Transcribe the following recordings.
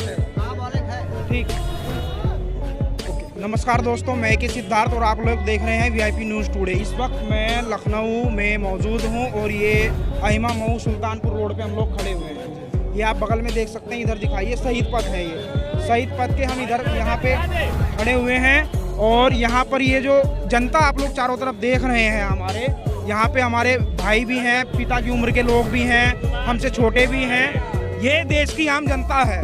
ठीक। नमस्कार दोस्तों, मैं के सिद्धार्थ और आप लोग देख रहे हैं वीआईपी न्यूज़ टुडे। इस वक्त मैं लखनऊ में मौजूद हूं और ये अहिमा मऊ सुल्तानपुर रोड पे हम लोग खड़े हुए हैं। ये आप बगल में देख सकते हैं, इधर दिखाइए शहीद पथ है। ये शहीद पथ के हम इधर यहाँ पे खड़े हुए हैं और यहाँ पर ये जो जनता आप लोग चारों तरफ देख रहे हैं, हमारे यहाँ पे हमारे भाई भी हैं, पिता की उम्र के लोग भी हैं, हमसे छोटे भी हैं। ये देश की आम जनता है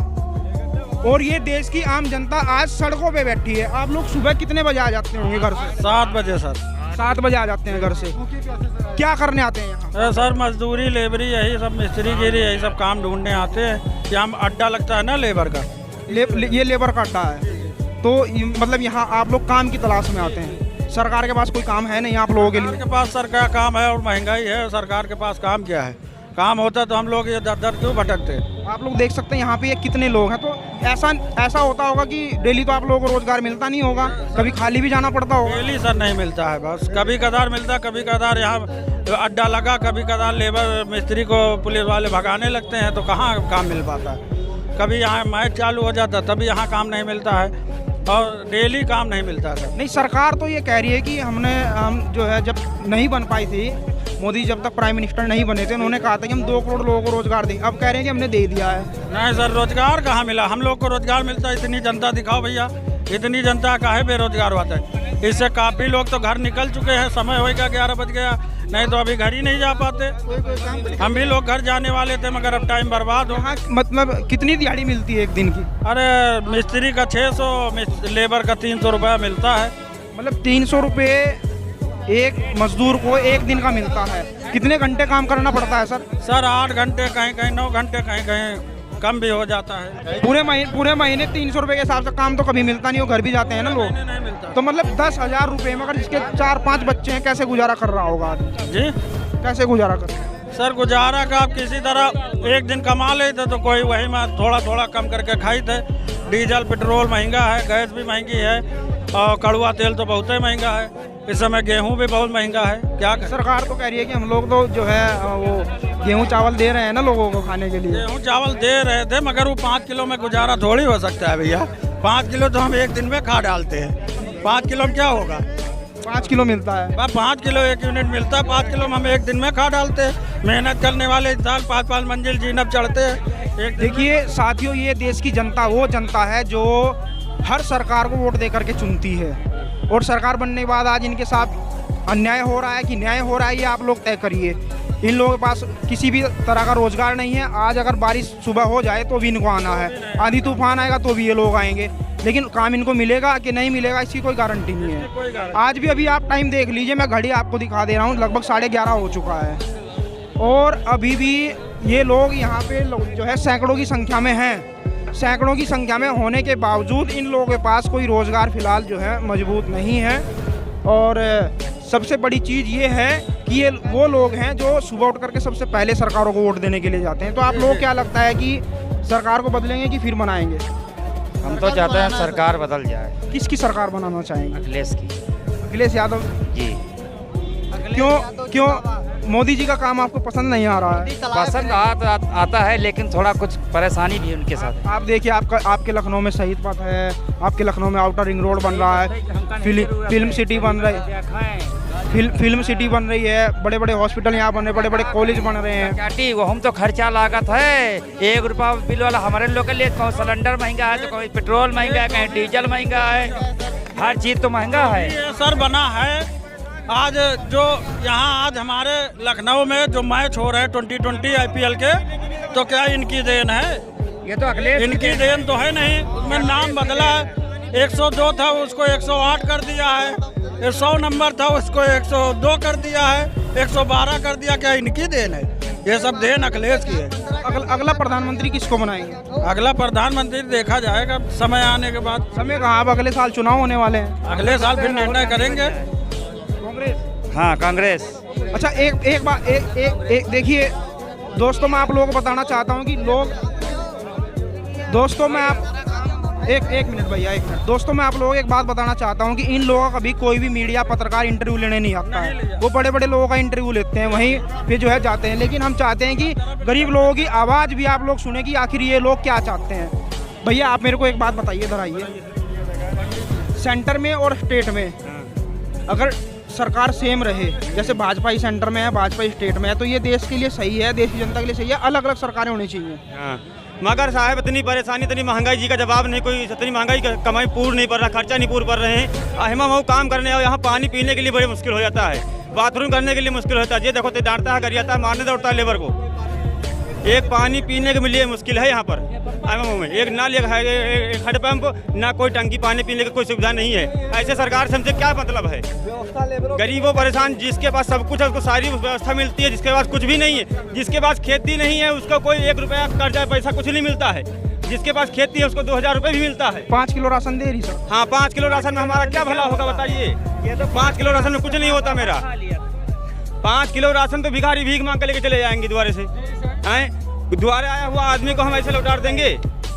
और ये देश की आम जनता आज सड़कों पे बैठी है। आप लोग सुबह कितने बजे आ जाते होंगे घर से? 7 बजे सर। 7 बजे आ जाते हैं घर से। क्या करने आते हैं यहाँ? सर मजदूरी, लेबरी, यही सब, मिस्त्री गिरी, यही सब काम ढूंढने आते हैं। यहाँ अड्डा लगता है ना लेबर का, ये लेबर का अड्डा है। तो मतलब यहाँ आप लोग काम की तलाश में आते हैं। सरकार के पास कोई काम है नहीं आप लोगों के लिए? सरकार के पास सरकार काम है और महंगाई है। सरकार के पास काम क्या है? काम होता तो हम लोग ये दर क्यों भटकते? आप लोग देख सकते हैं यहाँ पे ये कितने लोग हैं। तो ऐसा होता होगा कि डेली तो आप लोगों को रोजगार मिलता नहीं होगा, कभी खाली भी जाना पड़ता होगा? डेली सर नहीं मिलता है, बस कभी कदार मिलता, कभी कदार यहाँ अड्डा लगा, कभी कदार लेबर मिस्त्री को पुलिस वाले भगाने लगते हैं तो कहाँ काम मिल पाता है। कभी यहाँ मैच चालू हो जाता तभी यहाँ काम नहीं मिलता है और डेली काम नहीं मिलता सर। नहीं, सरकार तो ये कह रही है कि हम जो है जब नहीं बन पाई थी, मोदी जब तक प्राइम मिनिस्टर नहीं बने थे, उन्होंने कहा था कि हम 2 करोड़ लोगों को रोजगार देंगे। अब कह रहे हैं कि हमने दे दिया है। नहीं सर, रोजगार कहाँ मिला? हम लोग को रोजगार मिलता है? इतनी जनता दिखाओ भैया, इतनी जनता काहे बेरोजगार होता है? इससे काफ़ी लोग तो घर निकल चुके हैं। समय होएगा 11 बज गया, नहीं तो अभी घर ही नहीं जा पाते। हम भी लोग घर जाने वाले थे मगर अब टाइम बर्बाद हो। मतलब कितनी दिहाड़ी मिलती है एक दिन की? अरे मिस्त्री का 600, लेबर का 300 रुपया मिलता है। मतलब 300 रुपये एक मजदूर को एक दिन का मिलता है। कितने घंटे काम करना पड़ता है सर? सर 8 घंटे, कहीं कहीं 9 घंटे, कहीं कहीं कम भी हो जाता है। पूरे महीने 300 रुपये के हिसाब से काम तो कभी मिलता नहीं हो, घर भी जाते हैं ना लोग। नहीं मिलता। तो मतलब 10,000 रुपये, मगर जिसके 4-5 बच्चे हैं, कैसे गुजारा कर रहा होगा आदमी? जी कैसे गुजारा कर? सर गुजारा का आप किसी तरह एक दिन कमा लेते तो कोई वही में थोड़ा थोड़ा कम करके खाई थे। डीजल पेट्रोल महंगा है, गैस भी महंगी है और कड़वा तेल तो बहुत ही महंगा है। इस समय गेहूं भी बहुत महंगा है। क्या सरकार तो कह रही है कि हम लोग तो जो है वो गेहूं चावल दे रहे हैं ना लोगों को खाने के लिए। गेहूं चावल दे रहे थे मगर वो 5 किलो में गुजारा थोड़ी हो सकता है भैया। 5 किलो तो हम एक दिन में खा डालते हैं। 5 किलो में क्या होगा? 5 किलो मिलता है। 5 किलो 1 यूनिट मिलता है। 5 किलो में हम एक दिन में खा डालते हैं। मेहनत करने वाले इंसान 5-5 मंजिल जीनब चढ़ते हैं। देखिए साथियों, ये देश की जनता वो जनता है जो हर सरकार को वोट दे करके चुनती है और सरकार बनने के बाद आज इनके साथ अन्याय हो रहा है कि न्याय हो रहा है, ये आप लोग तय करिए। इन लोगों के पास किसी भी तरह का रोजगार नहीं है। आज अगर बारिश सुबह हो जाए तो भी इनको आना है, आंधी तूफान आएगा तो भी ये लोग आएंगे, लेकिन काम इनको मिलेगा कि नहीं मिलेगा इसकी कोई गारंटी नहीं है। आज भी अभी आप टाइम देख लीजिए, मैं घड़ी आपको दिखा दे रहा हूँ, लगभग 11:30 हो चुका है और अभी भी ये लोग यहाँ पे जो है सैकड़ों की संख्या में हैं। सैकड़ों की संख्या में होने के बावजूद इन लोगों के पास कोई रोज़गार फिलहाल जो है मजबूत नहीं है। और सबसे बड़ी चीज़ ये है कि ये वो लोग हैं जो सुबह उठ करके सबसे पहले सरकारों को वोट देने के लिए जाते हैं। तो आप लोगों को क्या लगता है कि सरकार को बदलेंगे कि फिर बनाएंगे? हम तो चाहते हैं सरकार बदल जाए। किसकी सरकार बनाना चाहेंगे? अखिलेश की। अखिलेश यादव जी। क्यों मोदी जी का काम आपको पसंद नहीं आ रहा है? पसंद आता है लेकिन थोड़ा कुछ परेशानी भी उनके साथ है। आप देखिए, आपके लखनऊ में शहीद पथ है, आपके लखनऊ में आउटर रिंग रोड बन रहा है, फिल्म सिटी बन रही है, फिल्म सिटी बन रही है, बड़े बड़े हॉस्पिटल यहाँ बन रहे, बड़े बड़े कॉलेज बन रहे हैं। वो हम तो खर्चा लागत है 1 रुपया बिल वाला हमारे लोग के लिए। कहीं सिलेंडर महंगा है तो कहीं पेट्रोल महंगा है, कहीं डीजल महंगा है, हर चीज़ तो महंगा है। ये सर बना है आज जो यहाँ आज हमारे लखनऊ में जो मैच हो रहे हैं 2020 IPL के, तो क्या इनकी देन है? ये तो अखिलेश इनकी देन तो है नहीं। उसमें नाम बदला है, 102 था उसको 108 कर दिया है, 100 नंबर था उसको 102 कर दिया है, 112 कर दिया। क्या इनकी देन है? ये सब देन अखिलेश की है। अगला प्रधानमंत्री किसको बनाएंगे? अगला प्रधानमंत्री देखा जाएगा समय आने के बाद। समय कहाँ? अब अगले साल चुनाव होने वाले हैं, अगले साल फिर निर्णय करेंगे। हाँ, कांग्रेस। अच्छा, एक बात देखिए दोस्तों, मैं आप लोगों को बताना चाहता हूँ कि दोस्तों मैं आप एक मिनट भैया, 1 मिनट। दोस्तों मैं आप लोगों को एक बात बताना चाहता हूँ कि इन लोगों का भी कोई भी मीडिया पत्रकार इंटरव्यू लेने नहीं आता है। वो बड़े बड़े लोगों का इंटरव्यू लेते हैं, वहीं पे जो है जाते हैं। लेकिन हम चाहते हैं कि गरीब लोगों की आवाज़ भी आप लोग सुने कि आखिर ये लोग क्या चाहते हैं। भैया आप मेरे को एक बात बताइए, इधर आइए। सेंटर में और स्टेट में अगर सरकार सेम रहे, जैसे भाजपा ही सेंटर में है, भाजपा ही स्टेट में है, तो ये देश के लिए सही है, देश की जनता के लिए सही है? अलग अलग सरकारें होनी चाहिए। हाँ, मगर साहब इतनी परेशानी, इतनी महंगाई जी का जवाब नहीं, कोई इतनी महंगाई का कमाई पूर्ण नहीं पड़ रहा, खर्चा नहीं पूर्ण पड़ रहे हैं। अहिमा मऊ काम करने और यहाँ पानी पीने के लिए बड़ी मुश्किल हो जाता है, बाथरूम करने के लिए मुश्किल होता है। ये देखो तो डांटता है, गरियाता है, मारने दौड़ता है लेबर को। एक पानी पीने के लिए मुश्किल है यहाँ पर अहिमा मऊ में। एक नल, एक हैंडपंप, ना कोई टंकी, पानी पीने की कोई सुविधा नहीं है। ऐसे सरकार से हमसे क्या मतलब है? गरीबों परेशान, जिसके पास सब कुछ है उसको सारी व्यवस्था मिलती है, जिसके पास कुछ भी नहीं है, जिसके पास खेती नहीं है उसको कोई 1 रुपया कर्जा पैसा कुछ नहीं मिलता है, जिसके पास खेती है उसको 2000 रुपये भी मिलता है। 5 किलो राशन दे रही सर। हाँ, 5 किलो राशन में हमारा क्या भला होगा बताइए? 5 किलो राशन में कुछ नहीं होता मेरा। 5 किलो राशन तो भिखारी भीख मांग कर लेके चले जाएंगे द्वारे से। द्वारे आया हुआ आदमी को हम ऐसे लौटा देंगे?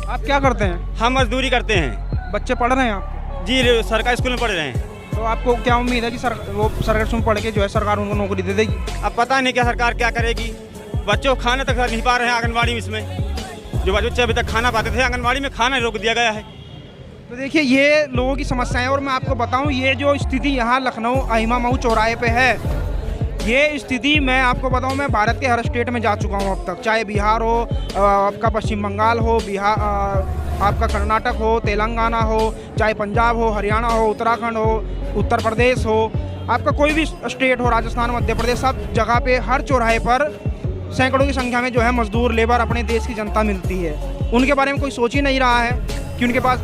आप क्या करते हैं? हम मजदूरी करते हैं। बच्चे पढ़ रहे हैं आप? जी, सरकारी स्कूल में पढ़ रहे हैं। तो आपको क्या उम्मीद है कि सरकारी स्कूल पढ़ के जो है सरकार उनको नौकरी दे देगी? अब पता नहीं क्या सरकार क्या करेगी। बच्चों को खाने तक नहीं पा रहे हैं आंगनबाड़ी में। इसमें जो बच्चे अभी तक खाना पाते थे, आंगनबाड़ी में खाना रोक दिया गया है। तो देखिए ये लोगों की समस्याएं, और मैं आपको बताऊं ये जो स्थिति यहाँ लखनऊ अहिमा मऊ चौराहे पे है, ये स्थिति मैं आपको बताऊं, मैं भारत के हर स्टेट में जा चुका हूं अब तक, चाहे बिहार हो, आपका पश्चिम बंगाल हो, बिहार आपका कर्नाटक हो, तेलंगाना हो, चाहे पंजाब हो, हरियाणा हो, उत्तराखंड हो, उत्तर प्रदेश हो, आपका कोई भी स्टेट हो, राजस्थान, मध्य प्रदेश, सब जगह पे हर चौराहे पर सैकड़ों की संख्या में जो है मजदूर लेबर अपने देश की जनता मिलती है। उनके बारे में कोई सोच ही नहीं रहा है कि उनके पास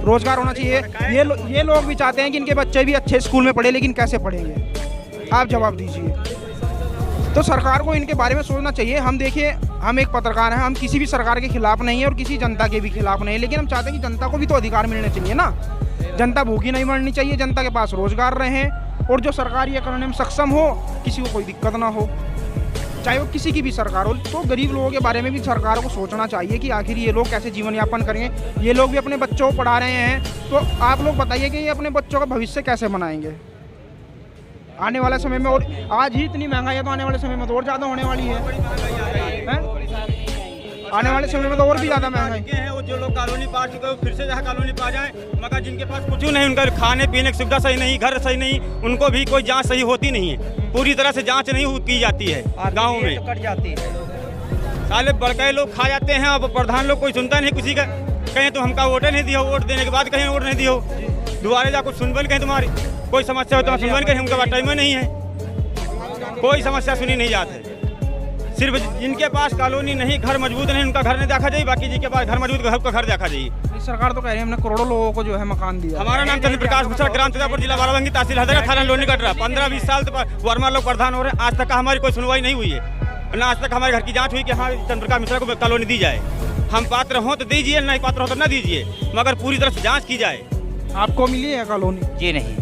रोजगार होना चाहिए। ये लोग भी चाहते हैं कि इनके बच्चे भी अच्छे स्कूल में पढ़े, लेकिन कैसे पढ़ेंगे? आप जवाब दीजिए। तो सरकार को इनके बारे में सोचना चाहिए। हम देखिए, हम एक पत्रकार हैं, हम किसी भी सरकार के खिलाफ नहीं है और किसी जनता के भी खिलाफ नहीं है, लेकिन हम चाहते हैं कि जनता को भी तो अधिकार मिलने चाहिए ना। जनता भूखी नहीं मरनी चाहिए, जनता के पास रोजगार रहे, और जो सरकार ये करने में सक्षम हो, किसी को कोई दिक्कत ना हो, चाहे वो किसी की भी सरकार हो। तो गरीब लोगों के बारे में भी सरकार को सोचना चाहिए कि आखिर ये लोग कैसे जीवन यापन करेंगे। ये लोग भी अपने बच्चों को पढ़ा रहे हैं, तो आप लोग बताइए कि ये अपने बच्चों का भविष्य कैसे बनाएंगे आने वाले समय में? और आज ही इतनी महंगाई है तो आने वाले समय में तो और ज़्यादा होने वाली है। आने वाले समय में तो और भी ज़्यादा महंगाई है। वो जो लोग कॉलोनी पा चुके हैं फिर से जहाँ कॉलोनी पा जाए, मगर जिनके पास कुछ नहीं, उनका खाने पीने की सुविधा सही नहीं, घर सही नहीं, उनको भी कोई जांच सही होती नहीं है। पूरी तरह से जांच नहीं की जाती है गाँव में, कट जाती है। साले बड़के लोग खा जाते हैं। अब प्रधान लोग कोई सुनता नहीं किसी का। कहीं तो हमका वोट नहीं दिया, वोट देने के बाद कहीं वोट नहीं दियो, दुआरे जा कुछ सुनबन कहीं तुम्हारी कोई समस्या हो तो सुनबन कहीं, उनके पास टाइम नहीं है, कोई समस्या सुनी नहीं जाती। सिर्फ जिनके पास कॉलोनी नहीं, घर मजबूत नहीं, उनका घर नहीं देखा जाए, बाकी जिनके पास घर मजबूत घर का घर देखा जाए। सरकार तो कह रही है हमने करोड़ों लोगों को जो है मकान दिया। हमारा नाम चंद्र प्रकाश भूषण, ग्राम सीतापुर, जिला बाराबंकी, तहसील हजरत, थाना लोनी कट रहा। 15-20 साल वर्मा लोग प्रधान हो रहे हैं, आज तक हमारी कोई सुनवाई नहीं हुई है, न आज तक हमारे घर की जांच हुई कि हाँ चंद्र प्रकाश मिश्रा को कॉलोनी दी जाए। हम पात्र हों तो दीजिए, नहीं पात्र हो तो न दीजिए, मगर पूरी तरह से जाँच की जाए। आपको मिली है कॉलोनी? जी नहीं,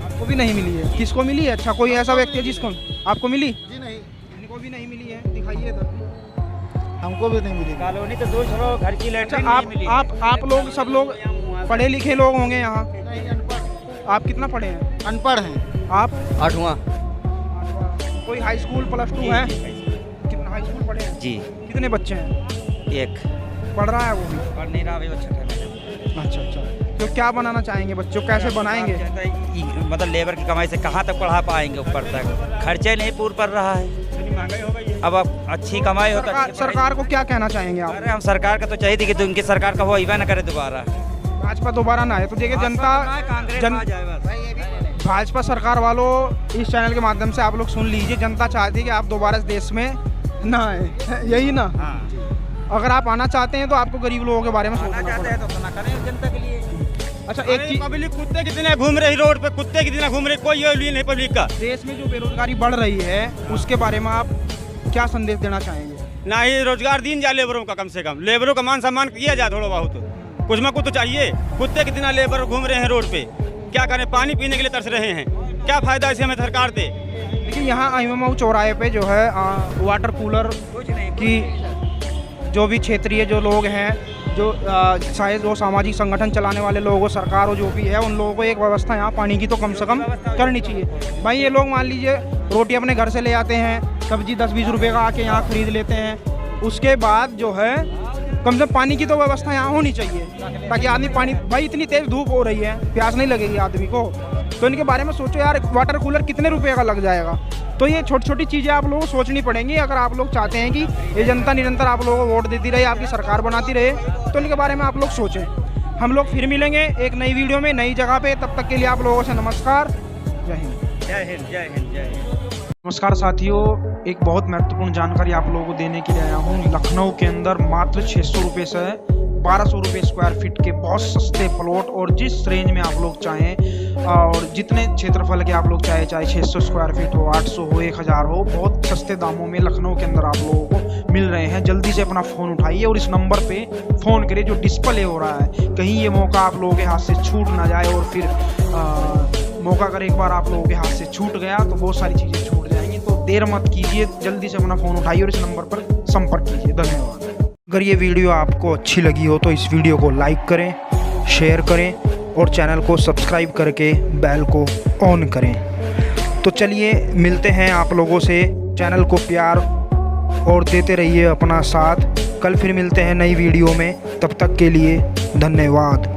आपको भी नहीं मिली है? किसको मिली है? अच्छा, कोई ऐसा व्यक्ति है जिसको आपको मिली? जी नहीं, इनको भी नहीं मिली है, दिखाइए इधर। हमको भी नहीं मिली कॉलोनी तो दो छोड़ो, घर की लैट्रिन अच्छा, नहीं मिली। आप लोग सब लोग पढ़े लिखे लोग होंगे यहाँ? नहीं, अनपढ़। आप कितना पढ़े हैं? अनपढ़ हैं। आप? 8वां। कोई हाई स्कूल +2 है? कितना हाई स्कूल पढ़े हैं? जी, कितने बच्चे हैं? 1 पढ़ रहा है वो भी? पढ़ नहीं रहा अभी, बच्चा है। अच्छा। तो क्या बनाना चाहेंगे बच्चों, कैसे बनाएंगे? मतलब लेबर की कमाई से कहाँ तक पढ़ा पाएंगे? ऊपर तक खर्चे नहीं पूर्ण पड़ रहा है। महंगाई हो गई है। अब अच्छी कमाई हो तो सरकार को क्या कहना चाहेंगे आप? अरे हम सरकार का तो चाहिए थी कि उनकी सरकार का वो अइबा न करे दोबारा, भाजपा दोबारा ना आए। तो देखिए जनता भाजपा सरकार वालों, इस चैनल के माध्यम से आप लोग सुन लीजिए, जनता चाहती है कि आप दोबारा इस देश में ना आए, यही ना? अगर आप आना चाहते हैं तो आपको गरीब लोगों के बारे में सोचना पड़ेगा। तो ना करें जनता के लिए। अच्छा, एक चीज, पब्लिक कुत्ते कितने घूम रही रोड पे, कुत्ते कितने घूम रहे, कोई ये नहीं पब्लिक का। देश में जो बेरोजगारी बढ़ रही है उसके बारे में आप क्या संदेश देना चाहेंगे? ना ही रोजगार दीन जाए लेबरों का, कम से कम लेबरों का मान सम्मान किया जाए थोड़ा बहुत, कुछ में कुछ तो चाहिए। कुत्ते कितना लेबर घूम रहे हैं रोड पे, क्या करें, पानी पीने के लिए तरस रहे हैं, क्या फायदा इसे हमें सरकार दे। देखिए यहाँ अहिमा मऊ चौराहे पे जो है वाटर कूलर की जो भी क्षेत्रीय जो लोग हैं, जो शायद वो सामाजिक संगठन चलाने वाले लोग हो, सरकार हो, जो भी है, उन लोगों को एक व्यवस्था यहाँ पानी की तो कम से कम करनी चाहिए। भाई ये लोग मान लीजिए रोटी अपने घर से ले आते हैं, सब्जी 10-20 रुपये का आके यहाँ खरीद लेते हैं, उसके बाद जो है कम से कम पानी की तो व्यवस्था यहाँ होनी चाहिए, ताकि आदमी पानी, भाई इतनी तेज़ धूप हो रही है, प्यास नहीं लगेगी आदमी को, तो इनके बारे में सोचो यार। वाटर कूलर कितने रुपए का लग जाएगा? तो ये छोटी छोटी चीज़ें आप लोगों को सोचनी पड़ेंगी अगर आप लोग चाहते हैं कि ये जनता निरंतर आप लोगों को वोट देती रहे, आपकी सरकार बनाती रहे, तो इनके बारे में आप लोग सोचें। हम लोग फिर मिलेंगे एक नई वीडियो में, नई जगह पे। तब तक के लिए आप लोगों से नमस्कार, जय हिंद। जय हिंद, जय हिंद, जय हिंद। नमस्कार साथियों, एक बहुत महत्वपूर्ण जानकारी आप लोगों को देने के लिए आया हूँ। लखनऊ के अंदर मात्र 600 रुपये से 1200 रुपये स्क्वायर फीट के बहुत सस्ते प्लॉट, और जिस रेंज में आप लोग चाहें और जितने क्षेत्रफल के आप लोग चाहे 600 स्क्वायर फीट हो, 800 हो, 1000 हो, बहुत सस्ते दामों में लखनऊ के अंदर आप लोगों को मिल रहे हैं। जल्दी से अपना फ़ोन उठाइए और इस नंबर पे फ़ोन करिए जो डिस्प्ले हो रहा है। कहीं ये मौका आप लोगों के हाथ से छूट ना जाए, और फिर मौका अगर एक बार आप लोगों के हाथ से छूट गया तो बहुत सारी चीज़ें छूट जाएंगी। तो देर मत कीजिए, जल्दी से अपना फ़ोन उठाइए और इस नंबर पर संपर्क कीजिए। धन्यवाद। अगर ये वीडियो आपको अच्छी लगी हो तो इस वीडियो को लाइक करें, शेयर करें और चैनल को सब्सक्राइब करके बेल को ऑन करें। तो चलिए मिलते हैं आप लोगों से। चैनल को प्यार और देते रहिए अपना साथ। कल फिर मिलते हैं नई वीडियो में, तब तक के लिए धन्यवाद।